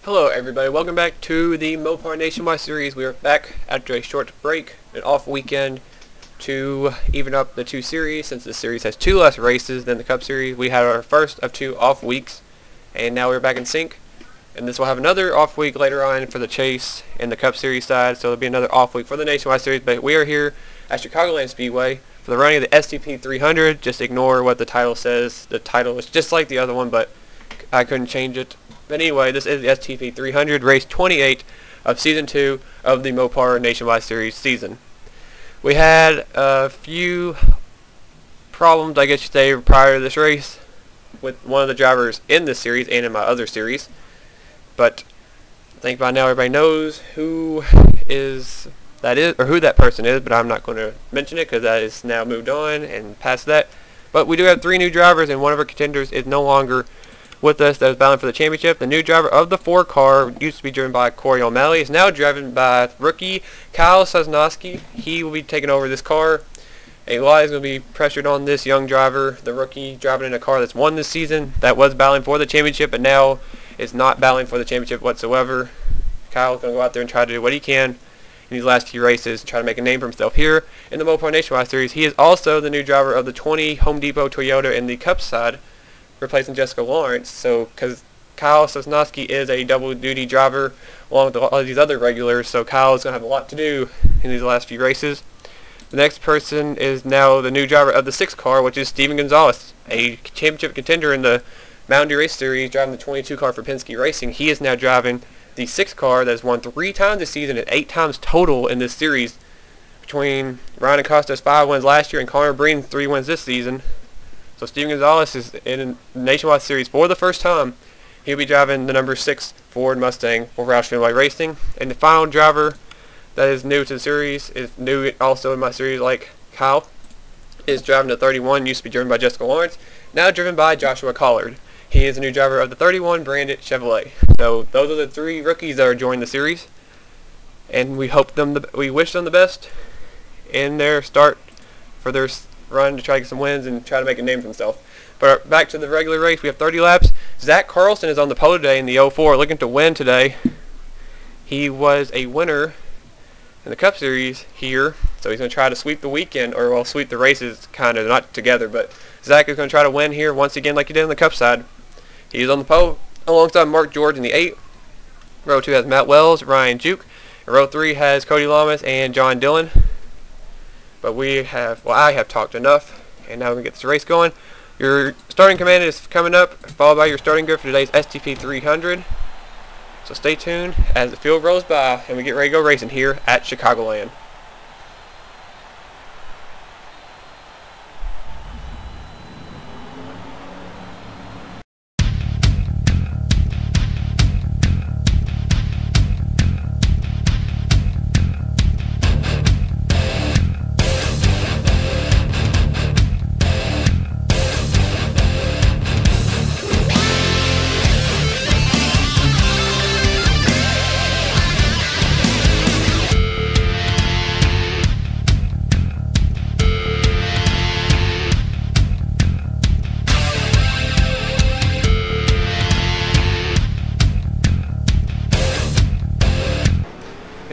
Hello everybody, welcome back to the Mopar Nationwide Series. We are back after a short break, an off weekend, to even up the two series. Since the series has two less races than the Cup Series, we had our first of two off weeks, and now we're back in sync. And this will have another off week later on for the Chase and the Cup Series side, so it'll be another off week for the Nationwide Series. But we are here at Chicagoland Speedway for the running of the STP 300. Just ignore what the title says. The title is just like the other one, but I couldn't change it. But anyway, this is the STP 300, race 28 of Season 2 of the Mopar Nationwide Series season. We had a few problems, I guess you'd say, prior to this race with one of the drivers in this series and in my other series. But I think by now everybody knows who that person is, but I'm not going to mention it because that is now moved on and past that. But we do have three new drivers, and one of our contenders is no longer with us that was battling for the championship. The new driver of the 4 car used to be driven by Corey O'Malley, is now driven by rookie Kyle Sosnowski. He will be taking over this car. A lot is going to be pressured on this young driver, the rookie, driving in a car that's won this season, that was battling for the championship, but now is not battling for the championship whatsoever. Kyle's going to go out there and try to do what he can in these last few races and try to make a name for himself here in the Mopar Nationwide Series. He is also the new driver of the 20 Home Depot Toyota in the Cup side, replacing Jessica Lawrence. So, because Kyle Sosnowski is a double-duty driver along with all of these other regulars, so Kyle is going to have a lot to do in these last few races. The next person is now the new driver of the 6 car, which is Steven Gonzalez, a championship contender in the Mountain Dew Race Series, driving the 22 car for Penske Racing. He is now driving the 6 car that has won 3 times this season and 8 times total in this series, between Ryan Acosta's 5 wins last year and Connor Breen's 3 wins this season. So Steven Gonzalez is in the Nationwide Series for the first time. He'll be driving the number 6 Ford Mustang for Roush Fenway Racing. And the final driver that is new to the series, is new also in my series like Kyle, is driving the 31, used to be driven by Jessica Lawrence, now driven by Joshua Collard. He is the new driver of the 31 branded Chevrolet. So those are the 3 rookies that are joining the series, and we wish them the best in their start for their run to try to get some wins and try to make a name for himself. But back to the regular race, we have 30 laps. Zach Carlson is on the pole today in the 04, looking to win today. He was a winner in the Cup Series here, so he's going to try to sweep the weekend, or well, sweep the races, kind of, not together, but Zach is going to try to win here once again like he did on the Cup side. He's on the pole alongside Mark George in the 8. Row 2 has Matt Wells, Ryan Juke. And row 3 has Cody Lamas and John Dillon. But I have talked enough, and now we're going to get this race going. Your starting command is coming up, followed by your starting grid for today's STP 300. So stay tuned as the field rolls by, and we get ready to go racing here at Chicagoland.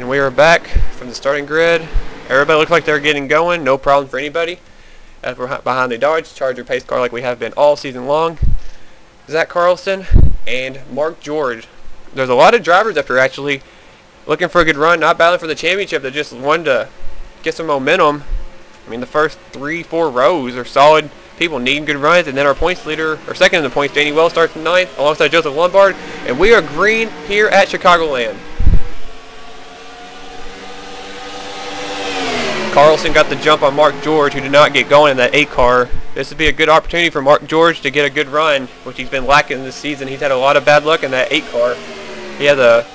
We are back from the starting grid. Everybody looked like they're getting going. No problem for anybody. As we're behind the Dodge Charger pace car like we have been all season long. Zach Carlson and Mark George. There's a lot of drivers up here actually looking for a good run, not battling for the championship. They just wanted to get some momentum. I mean, the first 3-4 rows are solid people needing good runs, and then our points leader, or second in the points, Danny Wells, starts in 9th alongside Joseph Lombard, and we are green here at Chicagoland. Carlson got the jump on Mark George, who did not get going in that 8 car. This would be a good opportunity for Mark George to get a good run, which he's been lacking this season. He's had a lot of bad luck in that 8 car. He has a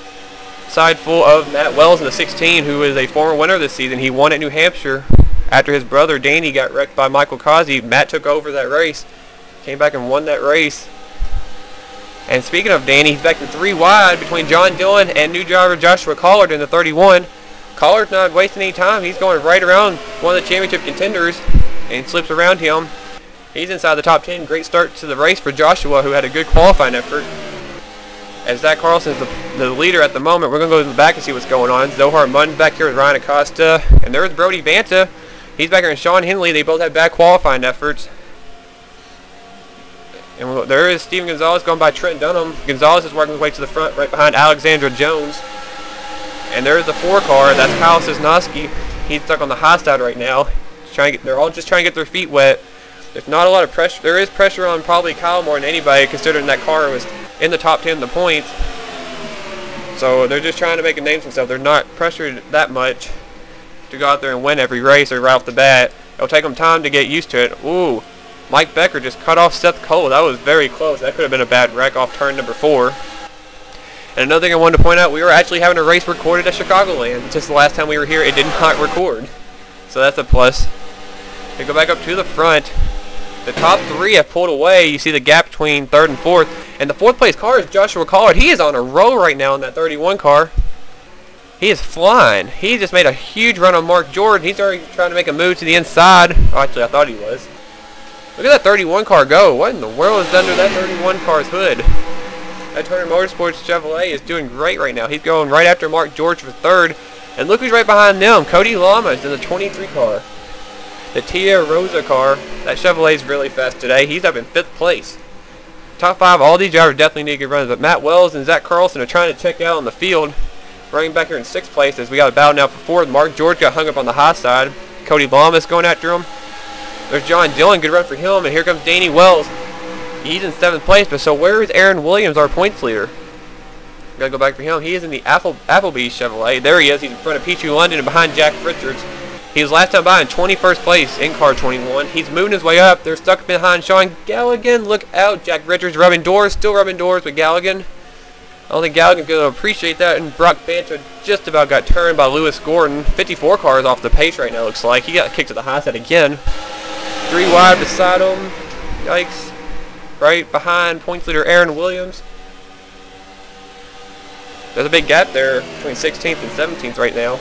side full of Matt Wells in the 16, who is a former winner this season. He won at New Hampshire after his brother Danny got wrecked by Michael Causey. Matt took over that race, came back and won that race. And speaking of Danny, he's back to 3 wide between John Dillon and new driver Joshua Collard in the 31. Collard's not wasting any time. He's going right around one of the championship contenders and slips around him. He's inside the top 10. Great start to the race for Joshua, who had a good qualifying effort. As Zach Carlson is the leader at the moment. We're going to go to the back and see what's going on. Zohar Munn back here with Ryan Acosta. And there's Brody Banta. He's back here, and Sean Henley. They both had bad qualifying efforts. And there is Steven Gonzalez going by Trent Dunham. Gonzalez is working his way to the front right behind Alexandra Jones. And there's the 4 car. That's Kyle Cisnowski. He's stuck on the high side right now. They're all just trying to get their feet wet. There's not a lot of pressure. There is pressure on probably Kyle more than anybody, considering that car was in the top 10 of the points. So they're just trying to make a name for themselves. They're not pressured that much to go out there and win every race or right off the bat. It'll take them time to get used to it. Ooh, Mike Becker just cut off Seth Cole. That was very close. That could have been a bad wreck off turn number 4. And another thing I wanted to point out, we were actually having a race recorded at Chicagoland. Just the last time we were here, it did not record. So that's a plus. They go back up to the front. The top 3 have pulled away. You see the gap between 3rd and 4th. And the 4th place car is Joshua Collard. He is on a roll right now in that 31 car. He is flying. He just made a huge run on Mark Jordan. He's already trying to make a move to the inside. Oh, actually, I thought he was. Look at that 31 car go. What in the world is under that 31 car's hood? That Turner Motorsports Chevrolet is doing great right now. He's going right after Mark George for 3rd. And look who's right behind them. Cody Lama is in the 23 car. The Tia Rosa car. That Chevrolet is really fast today. He's up in 5th place. Top 5, all these drivers definitely need good runs. But Matt Wells and Zach Carlson are trying to check out on the field. Running back here in 6th place as we got a battle now for 4th. Mark George got hung up on the high side. Cody Lama is going after him. There's John Dillon. Good run for him. And here comes Danny Wells. He's in 7th place. But so where is Aaron Williams, our points leader? Gotta go back for him. He is in the Applebee's Chevrolet. There he is. He's in front of Pichu London and behind Jack Richards. He was last time by in 21st place in car 21. He's moving his way up. They're stuck behind Sean Galligan. Look out. Jack Richards rubbing doors. Still rubbing doors with Galligan. I don't think Galligan's going to appreciate that. And Brock Banta just about got turned by Lewis Gordon. 54 cars off the pace right now, looks like. He got kicked to the high side again. 3 wide beside him. Yikes. Right behind points leader Aaron Williams. There's a big gap there between 16th and 17th right now.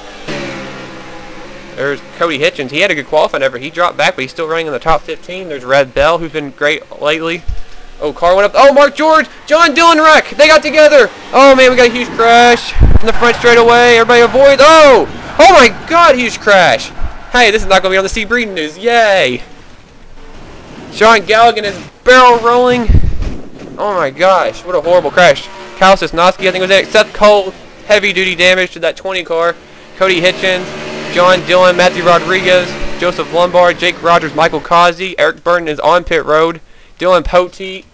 There's Cody Hitchens. He had a good qualifying effort. He dropped back, but he's still running in the top 15. There's Red Bell, who's been great lately. Oh, car went up. Oh, Mark George! John Dillon wreck! They got together! Oh, man, we got a huge crash in the front straightaway. Everybody avoid. Oh! Oh, my God, huge crash! Hey, this is not going to be on the Steve Breeden News. Yay! Sean Galligan is barrel rolling. Oh, my gosh. What a horrible crash. Kyle Cisnowski, I think, was it. Seth Cole, heavy-duty damage to that 20 car. Cody Hitchens. John Dillon, Matthew Rodriguez, Joseph Lombard, Jake Rogers, Michael Causey, Eric Burton is on pit road, Dylan Poteet,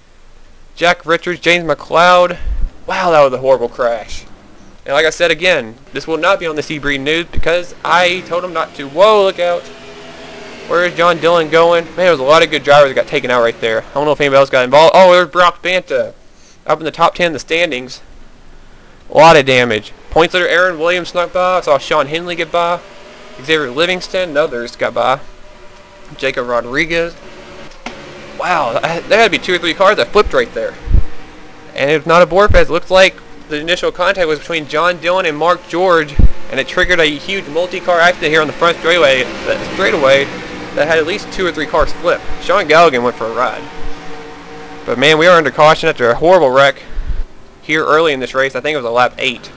Jack Richards, James McLeod. Wow, that was a horrible crash. And like I said again, this will not be on the Steve Breeden News because I told him not to. Whoa, look out. Where is John Dillon going? Man, there was a lot of good drivers that got taken out right there. I don't know if anybody else got involved. Oh, there's Brock Banta up in the top 10 in the standings. A lot of damage. Points leader Aaron Williams snuck by. I saw Sean Henley get by. Xavier Livingston and others got by. Jacob Rodriguez. Wow, there had to be 2 or 3 cars that flipped right there. And it's not a bore fest. It looks like the initial contact was between John Dillon and Mark George, and it triggered a huge multi-car accident here on the front straightaway that had at least 2 or 3 cars flip. Sean Galligan went for a ride. But man, we are under caution after a horrible wreck here early in this race. I think it was a lap 8.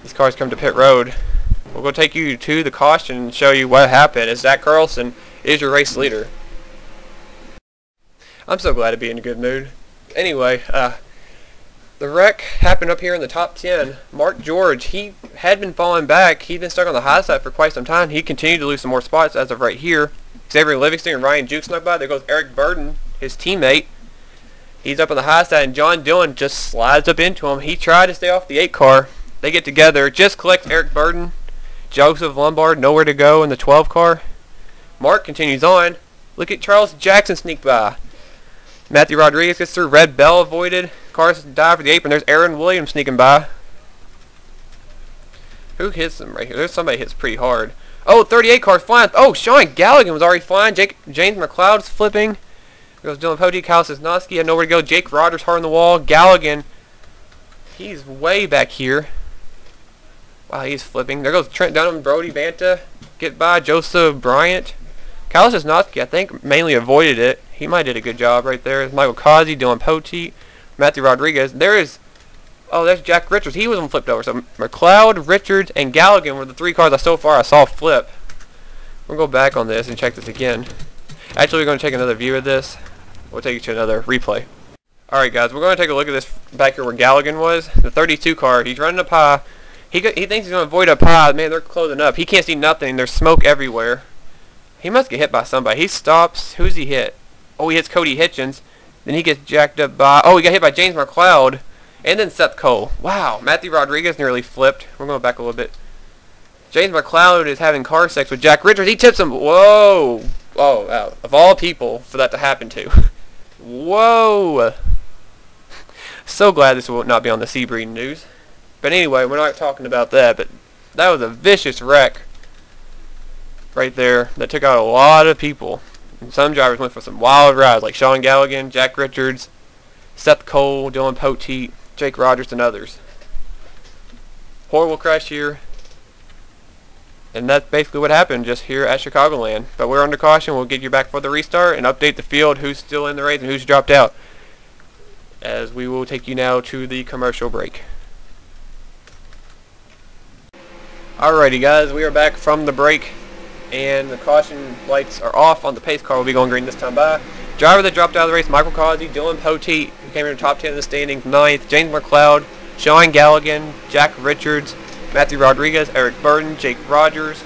These cars come to pit road. We'll go take you to the caution and show you what happened as Zach Carlson is your race leader. I'm so glad to be in a good mood. Anyway, the wreck happened up here in the top 10. Mark George, he had been falling back. He'd been stuck on the high side for quite some time. He continued to lose some more spots as of right here. Xavier Livingston and Ryan Juke snuck by. There goes Eric Burden, his teammate. He's up on the high side, and John Dillon just slides up into him. He tried to stay off the 8 car. They get together, just collects Eric Burden. Joseph Lombard, nowhere to go in the 12 car. Mark continues on. Look at Charles Jackson sneak by. Matthew Rodriguez gets through. Red Bell avoided. Cars dive for the apron. There's Aaron Williams sneaking by. Who hits them right here? There's somebody hits pretty hard. Oh, 38 cars flying. Oh, Sean Galligan was already flying. James McLeod's flipping. There goes Dylan Poteet. Kyle Cisnowski had nowhere to go. Jake Rogers hard on the wall. Galligan, he's way back here. Wow, he's flipping. There goes Trent Dunham, Brody Banta. Get by Joseph Bryant. Kyle Cisnowski, I think, mainly avoided it. He might have did a good job right there. There's Michael Causey, Dylan Poteet, Matthew Rodriguez. There is Oh, there's Jack Richards. He wasn't flipped over. So McLeod, Richards, and Galligan were the 3 cars so far I saw flip. We'll go back on this and check this again. Actually, we're going to take another view of this. We'll take you to another replay. Alright guys, we're going to take a look at this back here where Galligan was. The 32 car. He's running a pie. He thinks he's going to avoid a pie. Man, they're closing up. He can't see nothing. There's smoke everywhere. He must get hit by somebody. He stops. Who's he hit? Oh, he hits Cody Hitchens. Then he gets jacked up by... Oh, he got hit by James McLeod. And then Seth Cole. Wow, Matthew Rodriguez nearly flipped. We're going back a little bit. James McLeod is having car sex with Jack Richards. He tips him. Whoa. Oh, wow. Of all people for that to happen to. Whoa. So glad this will not be on the Sebring news. But anyway, we're not talking about that. But that was a vicious wreck right there that took out a lot of people. And some drivers went for some wild rides like Sean Galligan, Jack Richards, Seth Cole, Dylan Poteet, Jake Rogers, and others. Horrible crash here. And that's basically what happened just here at Chicagoland. But we're under caution. We'll get you back for the restart and update the field, who's still in the race and who's dropped out. As we will take you now to the commercial break. Alrighty guys, we are back from the break. And the caution lights are off on the pace car. Will be going green this time by. Driver that dropped out of the race, Michael Causey, Dylan Poteet, who came in the top 10 in the standings, 9th, James McLeod, Sean Galligan, Jack Richards, Matthew Rodriguez, Eric Burton, Jake Rogers,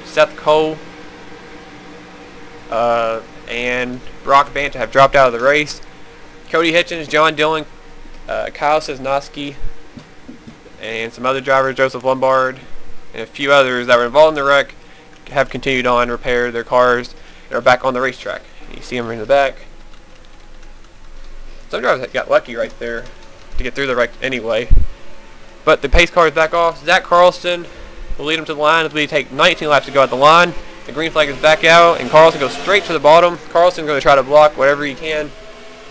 Seth Cole, and Brock Banta have dropped out of the race. Cody Hitchens, John Dillon, Kyle Cisnowski, and some other drivers, Joseph Lombard, and a few others that were involved in the wreck have continued on, repaired their cars, and are back on the racetrack. You see them in the back. Some drivers got lucky right there to get through the wreck anyway. But the pace car is back off. Zach Carlson will lead them to the line as we take 19 laps to go at the line. The green flag is back out, and Carlson goes straight to the bottom. Carlson's going to try to block whatever he can.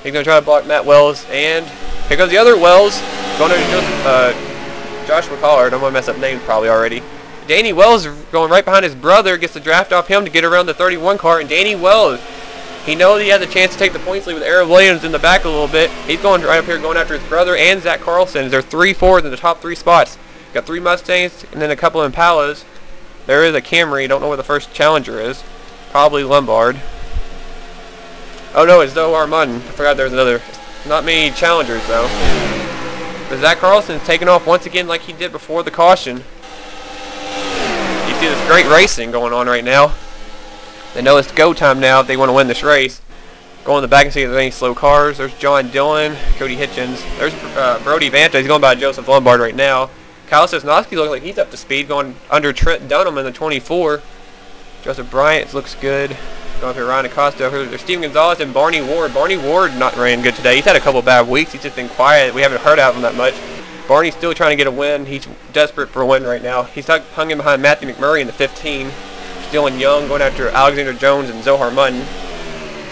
He's going to try to block Matt Wells, and here goes the other Wells, going to Joshua Collard. I'm going to mess up names probably already. Danny Wells going right behind his brother, gets the draft off him to get around the 31 car, and Danny Wells, he knows he has a chance to take the points lead with Aaron Williams in the back a little bit. He's going right up here going after his brother and Zach Carlson. They're 3 Fords in the top 3 spots. Got 3 Mustangs and then a couple of Impalas. There is a Camry. Don't know where the first challenger is. Probably Lombard. Oh no, it's Zohar Mutton. I forgot there was another. Not many challengers though. But Zach Carlson's taking off once again like he did before the caution. You see this great racing going on right now. They know it's go time now if they want to win this race. Go in the back and see if there's any slow cars. There's John Dillon, Cody Hitchens. There's Brody Vanta. He's going by Joseph Lombard right now. Kyle Cisnowski looks like he's up to speed, going under Trent Dunham in the 24. Joseph Bryant looks good. Going up here, Ryan Acosta. There's Steven Gonzalez and Barney Ward. Barney Ward not ran good today. He's had a couple bad weeks. He's just been quiet. We haven't heard out of him that much. Barney's still trying to get a win. He's desperate for a win right now. He's hung in behind Matthew McMurray in the 15. Dylan Young going after Alexander Jones and Zohar Mutton.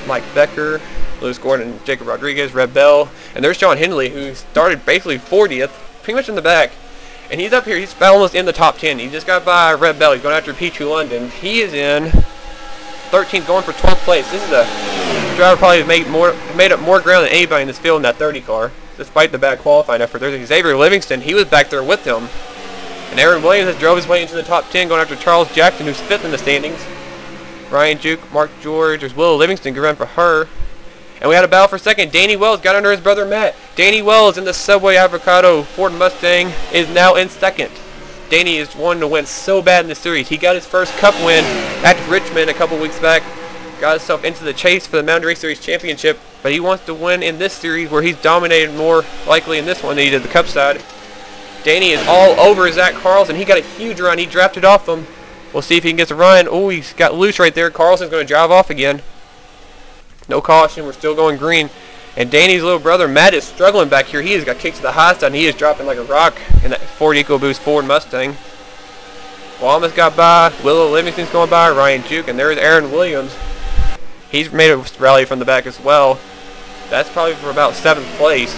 Mike Becker, Lewis Gordon, Jacob Rodriguez, Red Bell. And there's John Henley, who started basically 40th, pretty much in the back. And he's up here. He's almost in the top 10. He just got by Red Bell. He's going after Pichu London. He is in 13th, going for 12th place. This is a driver probably has made up more ground than anybody in this field in that 30 car, despite the bad qualifying effort. There's Xavier Livingston. He was back there with him. And Aaron Williams has drove his way into the top 10, going after Charles Jackson, who's 5th in the standings. Ryan Juke, Mark George, there's Will Livingston, good run for her. And we had a battle for second. Danny Wells got under his brother Matt. Danny Wells in the Subway Avocado Ford Mustang is now in second. Danny is wanting to win so bad in the series. He got his first Cup win at Richmond a couple weeks back. Got himself into the chase for the Mountain Race Series Championship. But he wants to win in this series where he's dominated more likely in this one than he did the Cup side. Danny is all over Zach Carlson. He got a huge run. He drafted off him. We'll see if he can get the run. Oh, he's got loose right there. Carlson's going to drive off again. No caution. We're still going green. And Danny's little brother, Matt, is struggling back here. He has got kicked to the high side, and he is dropping like a rock in that Ford EcoBoost Ford Mustang. Walmus got by. Willow Livingston's going by. Ryan Juke. And there's Aaron Williams. He's made a rally from the back as well. That's probably for about 7th place.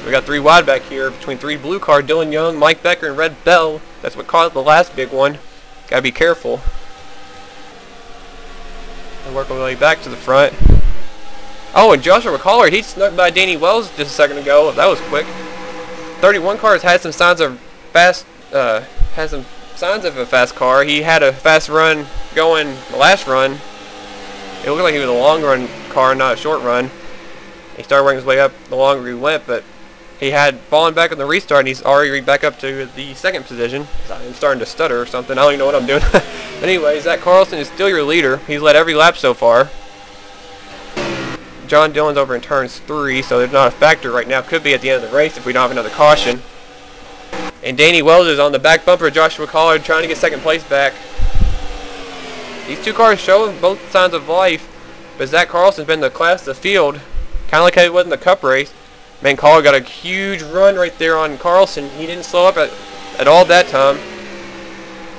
We got 3 wide back here between 3 blue car, Dylan Young, Mike Becker, and Red Bell. That's what caused the last big one. Gotta be careful. And work our way back to the front. Oh, and Joshua Collard, he snuck by Danny Wells just a second ago. That was quick. 31 car has had some signs of a fast car. He had a fast run going the last run. It looked like he was a long run car, not a short run. He started working his way up the longer he went, but he had fallen back on the restart, and he's already back up to the second position. I'm starting to stutter or something. I don't even know what I'm doing. Anyway, Zach Carlson is still your leader. He's led every lap so far. John Dillon's over in turns 3, so there's not a factor right now. Could be at the end of the race if we don't have another caution. And Danny Wells is on the back bumper of Joshua Collard trying to get second place back. These two cars show both signs of life, but Zach Carlson's been the class of the field, kind of like how he was in the Cup race. Man, Collard got a huge run right there on Carlson. He didn't slow up at all that time.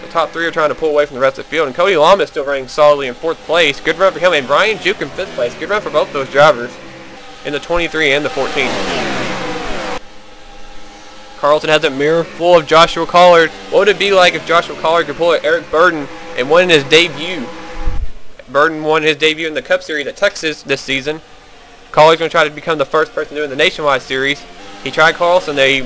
The top 3 are trying to pull away from the rest of the field, and Cody Lama is still running solidly in 4th place. Good run for him, and Brian Juke in 5th place. Good run for both those drivers in the 23 and the 14. Carlson has a mirror full of Joshua Collard. What would it be like if Joshua Collard could pull at Eric Burden and win his debut? Burden won his debut in the Cup Series at Texas this season. Collard's going to try to become the first person doing the Nationwide Series. He tried Carlson. He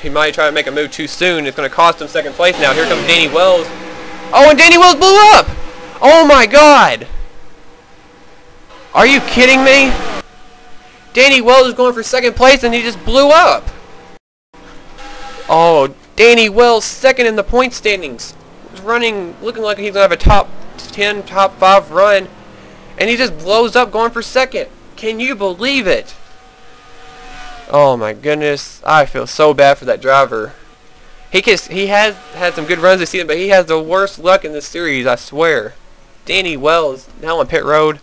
might try to make a move too soon. It's going to cost him second place now. Here comes Danny Wells. Oh, and Danny Wells blew up! Oh my God! Are you kidding me? Danny Wells is going for second place and he just blew up. Oh, Danny Wells second in the point standings. He's running, looking like he's going to have a top 10, top 5 run. And he just blows up going for second. Can you believe it? Oh my goodness. I feel so bad for that driver. He has had some good runs this season, but he has the worst luck in this series, I swear. Danny Wells, now on pit road.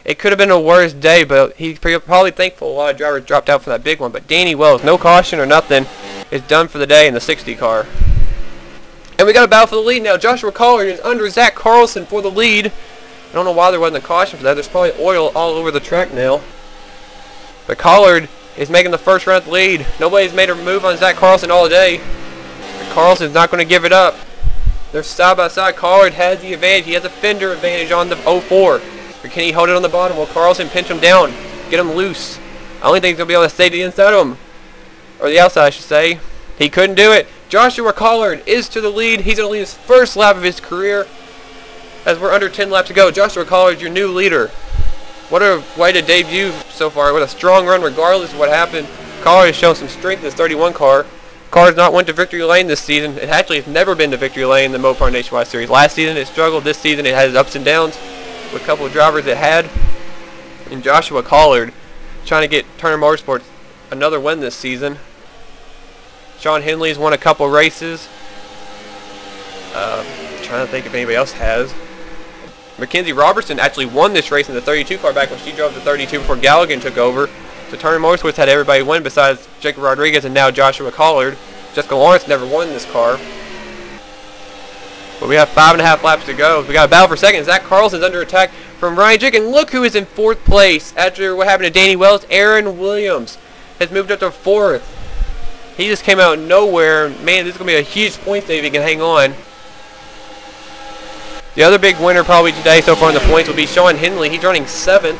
It could have been a worse day, but he's probably thankful a lot of drivers dropped out from that big one. But Danny Wells, no caution or nothing, is done for the day in the 60 car. And we got a battle for the lead now. Joshua Collard is under Zach Carlson for the lead. I don't know why there wasn't a caution for that. There's probably oil all over the track now. But Collard is making the first round lead. Nobody's made a move on Zach Carlson all day. But Carlson's not going to give it up. They're side by side. Collard has the advantage. He has a fender advantage on the 04. But can he hold it on the bottom? Will Carlson pinch him down? Get him loose? I don't think he's going to be able to stay to the inside of him. Or the outside, I should say. He couldn't do it. Joshua Collard is to the lead. He's going to lead his first lap of his career. As we're under 10 laps to go, Joshua Collard, your new leader. What a way to debut so far. What a strong run regardless of what happened. Collard has shown some strength in this 31 car. Car has not went to victory lane this season. It actually has never been to victory lane in the Mopar Nationwide Series. Last season it struggled. This season it has ups and downs with a couple of drivers it had. And Joshua Collard trying to get Turner Motorsports another win this season. Sean Henley's won a couple races. Trying to think if anybody else has. Mackenzie Robertson actually won this race in the 32 car back when she drove the 32 before Galligan took over. So Turner Motorsports had everybody win besides Jacob Rodriguez and now Joshua Collard. Jessica Lawrence never won this car. But we have 5.5 laps to go. We got a battle for second. Zach Carlson's under attack from Ryan Jick. And look who is in 4th place after what happened to Danny Wells. Aaron Williams has moved up to 4th. He just came out of nowhere. Man, this is going to be a huge point save if he can hang on. The other big winner probably today so far in the points will be Sean Henley. He's running 7th.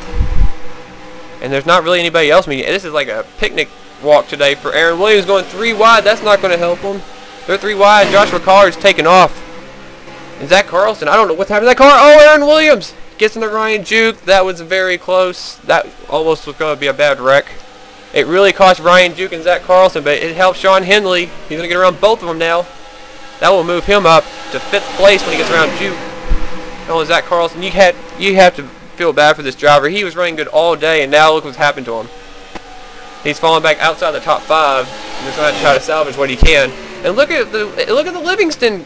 And there's not really anybody else. I mean, this is like a picnic walk today for Aaron Williams going 3 wide. That's not going to help him. They're 3 wide. Joshua Collard's taking off. And Zach Carlson, I don't know what's happened to that car. Oh, Aaron Williams gets into Ryan Juke. That was very close. That almost was going to be a bad wreck. It really cost Ryan Juke and Zach Carlson, but it helped Sean Henley. He's going to get around both of them now. That will move him up to 5th place when he gets around Juke. Oh, Zach Carlson, you have to feel bad for this driver. He was running good all day, and now look what's happened to him. He's falling back outside the top 5. He's going to have to try to salvage what he can. And look at the Livingston,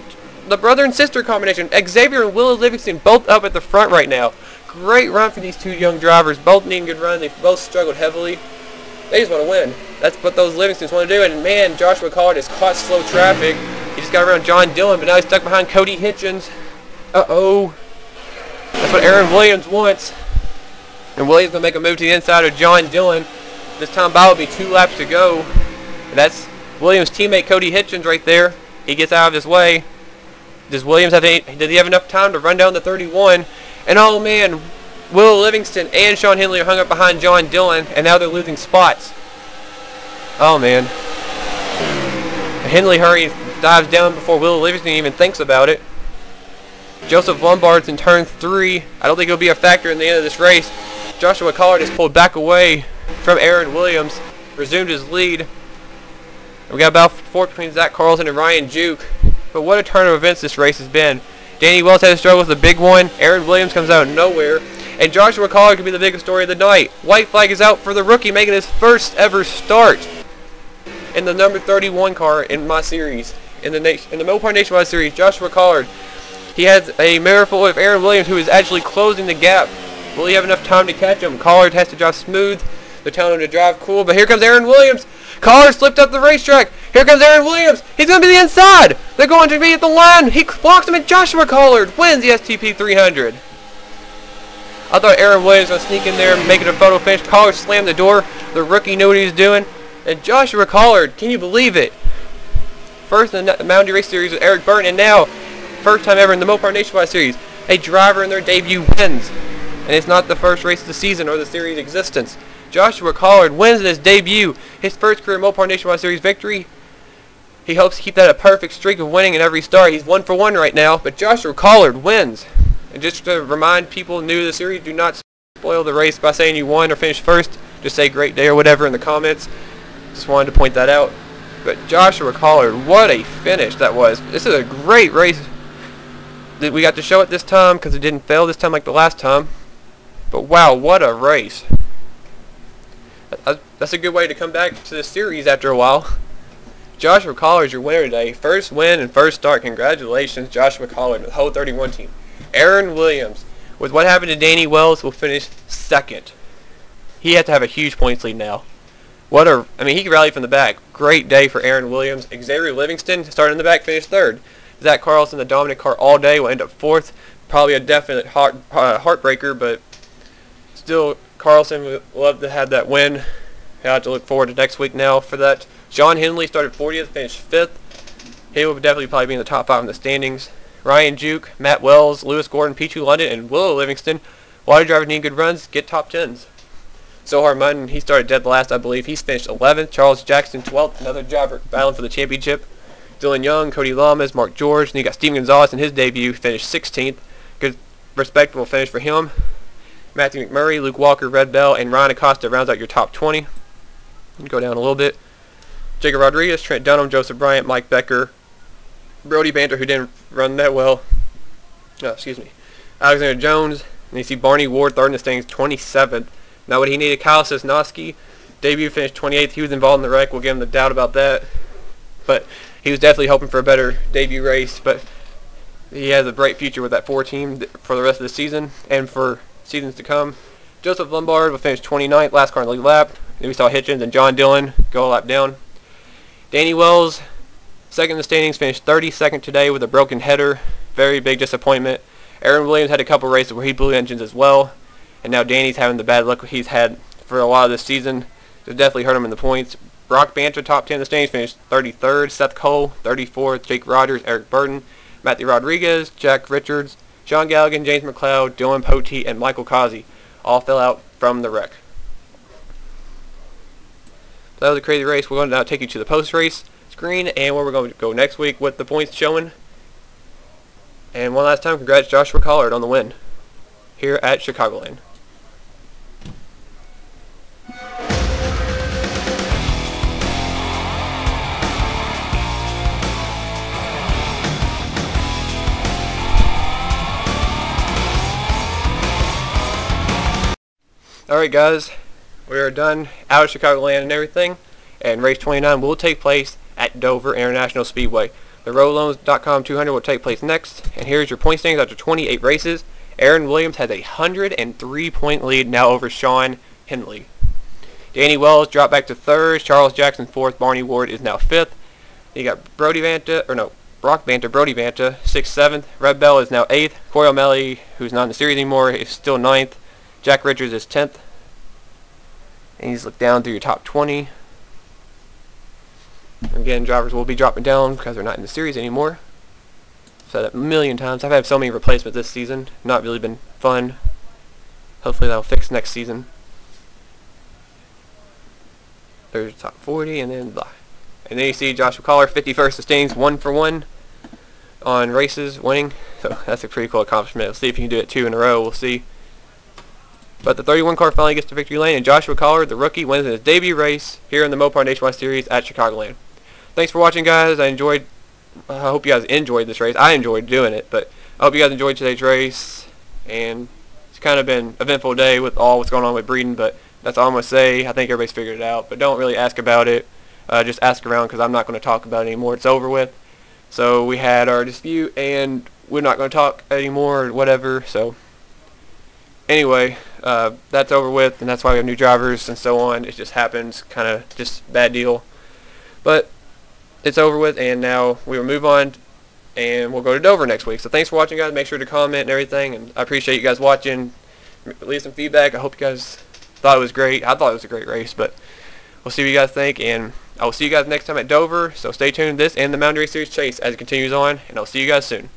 the brother and sister combination. Xavier and Willow Livingston both up at the front right now. Great run for these 2 young drivers. Both needing good runs. They both struggled heavily. They just want to win. That's what those Livingstons want to do. And man, Joshua Collard has caught slow traffic. He just got around John Dillon, but now he's stuck behind Cody Hitchens. Uh-oh. That's what Aaron Williams wants. And Williams going to make a move to the inside of John Dillon. This time by will be 2 laps to go. And that's Williams' teammate Cody Hitchens right there. He gets out of his way. Does Williams have does he have enough time to run down the 31? And oh man, Will Livingston and Sean Henley are hung up behind John Dillon, and now they're losing spots. Oh man. Henley hurries, dives down before Will Livingston even thinks about it. Joseph Lombard's in turn 3. I don't think it'll be a factor in the end of this race. Joshua Collard has pulled back away from Aaron Williams, resumed his lead. We got about 4 between Zach Carlson and Ryan Juke. But what a turn of events this race has been. Danny Wells had to struggle with a big one. Aaron Williams comes out of nowhere. And Joshua Collard could be the biggest story of the night. White flag is out for the rookie, making his first ever start in the number 31 car in my series. In the Mopar Nationwide Series, Joshua Collard. He has a mirror full of Aaron Williams, who is actually closing the gap. Will he have enough time to catch him? Collard has to drive smooth. They're telling him to drive cool, but here comes Aaron Williams. Collard slipped up the racetrack. Here comes Aaron Williams. He's going to be the inside. They're going to be at the line. He blocks him, and Joshua Collard wins the STP 300. I thought Aaron Williams was going to sneak in there and make it a photo finish. Collard slammed the door. The rookie knew what he was doing. And Joshua Collard, can you believe it? First in the Mountain Dew Race Series with Eric Burton, and now, first time ever in the Mopar Nationwide Series, a driver in their debut wins. And it's not the first race of the season or the series' existence. Joshua Collard wins in his debut, his first career Mopar Nationwide Series victory. He hopes to keep that a perfect streak of winning in every start. He's 1 for 1 right now, but Joshua Collard wins. And just to remind people new to the series, do not spoil the race by saying you won or finished first. Just say great day or whatever in the comments. Just wanted to point that out. But Joshua Collard, what a finish that was. This is a great race that we got to show it this time because it didn't fail this time like the last time. But wow, what a race. That's a good way to come back to the series after a while. Joshua Collard is your winner today. First win and first start. Congratulations, Joshua Collard and the whole 31 team. Aaron Williams, with what happened to Danny Wells, will finish second. He has to have a huge points lead now. I mean, he can rally from the back. Great day for Aaron Williams. Xavier Livingston started in the back, finished third. Zach Carlson, the dominant car all day, will end up fourth. Probably a definite heartbreaker, but still, Carlson would love to have that win. He'll have to look forward to next week now for that. Sean Henley started 40th, finished 5th. He will definitely probably be in the top 5 in the standings. Ryan Juke, Matt Wells, Lewis Gordon, Pichu London, and Willow Livingston. Water drivers need good runs, get top 10s. Sohar Munn, he started dead last, I believe. He's finished 11th. Charles Jackson, 12th. Another driver battling for the championship. Dylan Young, Cody Lamas, Mark George. And you got Steven Gonzalez in his debut, finished 16th. Good, respectable finish for him. Matthew McMurray, Luke Walker, Red Bell, and Ryan Acosta rounds out your top 20. Go down a little bit. Jacob Rodriguez, Trent Dunham, Joseph Bryant, Mike Becker, Brody Banter, who didn't run that well. Alexander Jones. And you see Barney Ward, third in the standings, 27th. Not what he needed. Kyle Sosnowski, debut finished 28th. He was involved in the wreck. We'll give him the doubt about that. But he was definitely hoping for a better debut race. But he has a bright future with that 4 team for the rest of the season and for seasons to come. Joseph Lombard will finish 29th, last car in the lead lap. Then we saw Hitchens and John Dillon go a lap down. Danny Wells, second in the standings, finished 32nd today with a broken header. Very big disappointment. Aaron Williams had a couple races where he blew engines as well. And now Danny's having the bad luck he's had for a while this season. It definitely hurt him in the points. Brock Banter, top 10 in the standings, finished 33rd. Seth Cole, 34th. Jake Rogers, Eric Burton, Matthew Rodriguez, Jack Richards, Sean Galligan, James McLeod, Dylan Pote, and Michael Kazi all fell out from the wreck. So that was a crazy race. We're going to now take you to the post-race screen and where we're going to go next week with the points showing. And one last time, congrats Joshua Collard on the win here at Chicagoland. Alright guys, we are done out of Chicagoland and everything, and race 29 will take place at Dover International Speedway. The RoadLoans.com 200 will take place next, and here's your point standings after 28 races. Aaron Williams has a 103-point lead now over Sean Henley. Danny Wells dropped back to 3rd, Charles Jackson 4th, Barney Ward is now 5th. You got Brock Banter, Brody Vanta, 6th, 7th. Red Bell is now 8th. Corey O'Malley, who's not in the series anymore, is still 9th. Jack Richards is 10th. And he's looked down through your top 20. Again, drivers will be dropping down because they're not in the series anymore. Said that a million times. I've had so many replacements this season. Not really been fun. Hopefully that'll fix next season. There's top 40, and then blah. And then you see Joshua Collar, 51st sustains 1 for 1 on races, winning. So that's a pretty cool accomplishment. We'll see if you can do it 2 in a row. We'll see. But the 31 car finally gets to victory lane, and Joshua Collar, the rookie, wins his debut race here in the Mopar Nationwide Series at Chicagoland. Thanks for watching, guys. I hope you guys enjoyed this race. I enjoyed doing it, but I hope you guys enjoyed today's race. And it's kind of been an eventful day with all what's going on with breeding, but that's all I'm going to say. I think everybody's figured it out, but don't really ask about it. Just ask around, because I'm not going to talk about it anymore. It's over with. So we had our dispute, and we're not going to talk anymore or whatever. So anyway, that's over with, and that's why we have new drivers and so on. It just happens, kind of just bad deal. But it's over with, and now we will move on, and we'll go to Dover next week. So thanks for watching, guys. Make sure to comment and everything, and I appreciate you guys watching. Leave some feedback. I hope you guys thought it was great. I thought it was a great race, but we'll see what you guys think, and I will see you guys next time at Dover. So stay tuned to this and the Mountain Race Series Chase as it continues on, and I'll see you guys soon.